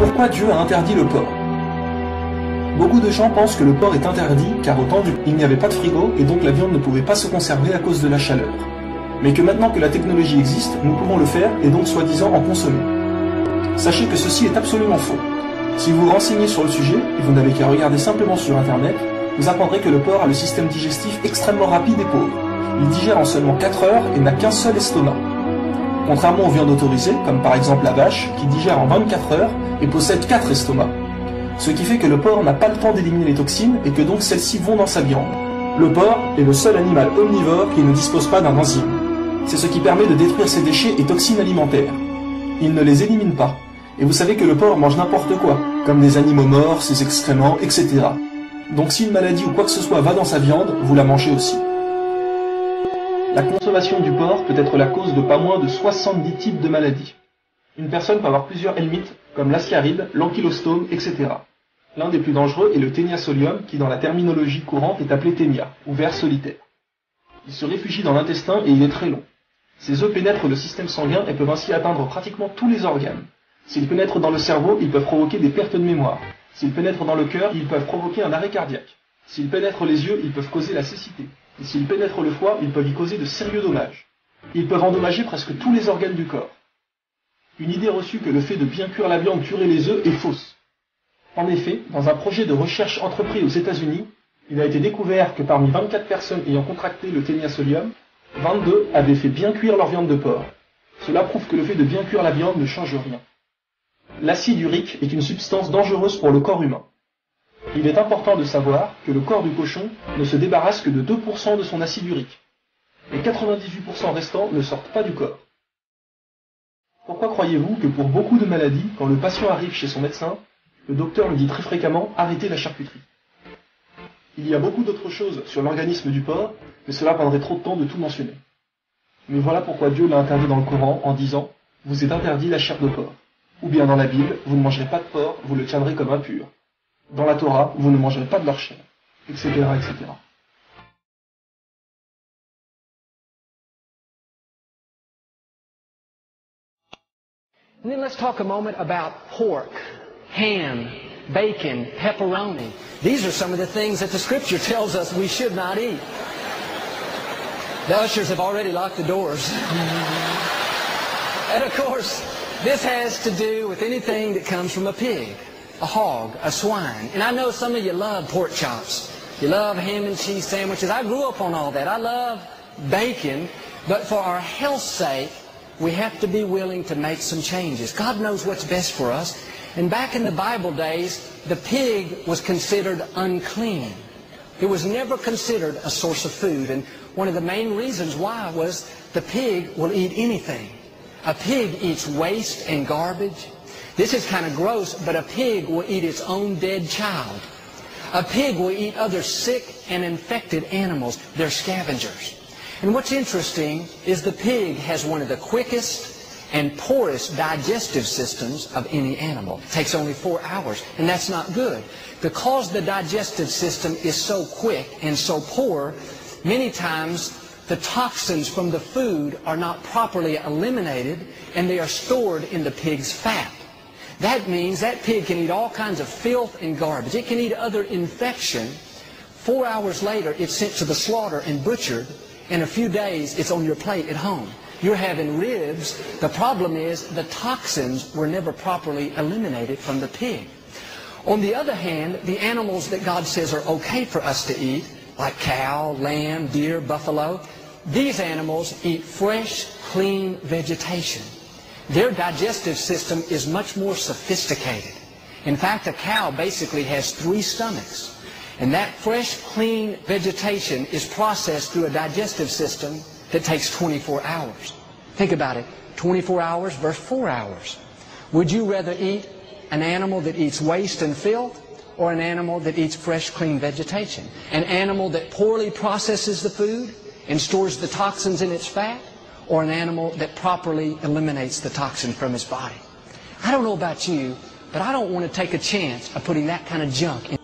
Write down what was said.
Pourquoi Dieu a interdit le porc? Beaucoup de gens pensent que le porc est interdit car au temps il n'y avait pas de frigo et donc la viande ne pouvait pas se conserver à cause de la chaleur. Mais que maintenant que la technologie existe, nous pouvons le faire et donc soi-disant en consommer. Sachez que ceci est absolument faux. Si vous vous renseignez sur le sujet, et vous n'avez qu'à regarder simplement sur internet, vous apprendrez que le porc a le système digestif extrêmement rapide et pauvre. Il digère en seulement 4 heures et n'a qu'un seul estomac. Contrairement aux viandes autorisées, comme par exemple la vache, qui digère en 24 heures et possède 4 estomacs. Ce qui fait que le porc n'a pas le temps d'éliminer les toxines et que donc celles-ci vont dans sa viande. Le porc est le seul animal omnivore qui ne dispose pas d'un enzyme. C'est ce qui permet de détruire ses déchets et toxines alimentaires. Il ne les élimine pas. Et vous savez que le porc mange n'importe quoi, comme des animaux morts, ses excréments, etc. Donc si une maladie ou quoi que ce soit va dans sa viande, vous la mangez aussi. La consommation du porc peut être la cause de pas moins de 70 types de maladies. Une personne peut avoir plusieurs helminths, comme l'ascaride, l'ankylostome, etc. L'un des plus dangereux est le Taenia solium, qui dans la terminologie courante est appelé ténia, ou ver solitaire. Il se réfugie dans l'intestin et il est très long. Ses œufs pénètrent le système sanguin et peuvent ainsi atteindre pratiquement tous les organes. S'ils pénètrent dans le cerveau, ils peuvent provoquer des pertes de mémoire. S'ils pénètrent dans le cœur, ils peuvent provoquer un arrêt cardiaque. S'ils pénètrent les yeux, ils peuvent causer la cécité. Et s'ils pénètrent le foie, ils peuvent y causer de sérieux dommages. Ils peuvent endommager presque tous les organes du corps. Une idée reçue que le fait de bien cuire la viande tuerait les œufs est fausse. En effet, dans un projet de recherche entrepris aux États-Unis, il a été découvert que parmi 24 personnes ayant contracté le Taenia solium, 22 avaient fait bien cuire leur viande de porc. Cela prouve que le fait de bien cuire la viande ne change rien. L'acide urique est une substance dangereuse pour le corps humain. Il est important de savoir que le corps du cochon ne se débarrasse que de 2% de son acide urique. Les 98% restants ne sortent pas du corps. Pourquoi croyez-vous que pour beaucoup de maladies, quand le patient arrive chez son médecin, le docteur lui dit très fréquemment « arrêtez la charcuterie ». Il y a beaucoup d'autres choses sur l'organisme du porc, mais cela prendrait trop de temps de tout mentionner. Mais voilà pourquoi Dieu l'a interdit dans le Coran en disant « vous êtes interdit la chair de porc ». Ou bien dans la Bible, vous ne mangerez pas de porc, vous le tiendrez comme impur. Dans la Torah, vous ne mangerez pas de leur chair, etc., etc. And then let's talk a moment about pork, ham, bacon, pepperoni. These are some of the things that the Scripture tells us we should not eat. The ushers have already locked the doors. And of course, this has to do with anything that comes from a pig, a hog, a swine. And I know some of you love pork chops. You love ham and cheese sandwiches. I grew up on all that. I love bacon, but for our health's sake, we have to be willing to make some changes. God knows what's best for us. And back in the Bible days, the pig was considered unclean. It was never considered a source of food. And one of the main reasons why was the pig will eat anything. A pig eats waste and garbage. This is kind of gross, but a pig will eat its own dead child. A pig will eat other sick and infected animals. They're scavengers. And what's interesting is the pig has one of the quickest and poorest digestive systems of any animal. It takes only 4 hours, and that's not good. Because the digestive system is so quick and so poor, many times the toxins from the food are not properly eliminated, and they are stored in the pig's fat. That means that pig can eat all kinds of filth and garbage. It can eat other infection. 4 hours later, it's sent to the slaughter and butchered. In a few days, it's on your plate at home. You're having ribs. The problem is the toxins were never properly eliminated from the pig. On the other hand, the animals that God says are okay for us to eat, like cow, lamb, deer, buffalo, these animals eat fresh, clean vegetation. Their digestive system is much more sophisticated. In fact, a cow basically has 3 stomachs. And that fresh, clean vegetation is processed through a digestive system that takes 24 hours. Think about it, 24 hours versus 4 hours. Would you rather eat an animal that eats waste and filth, or an animal that eats fresh, clean vegetation? An animal that poorly processes the food and stores the toxins in its fat, or an animal that properly eliminates the toxin from its body? I don't know about you, but I don't want to take a chance of putting that kind of junk in.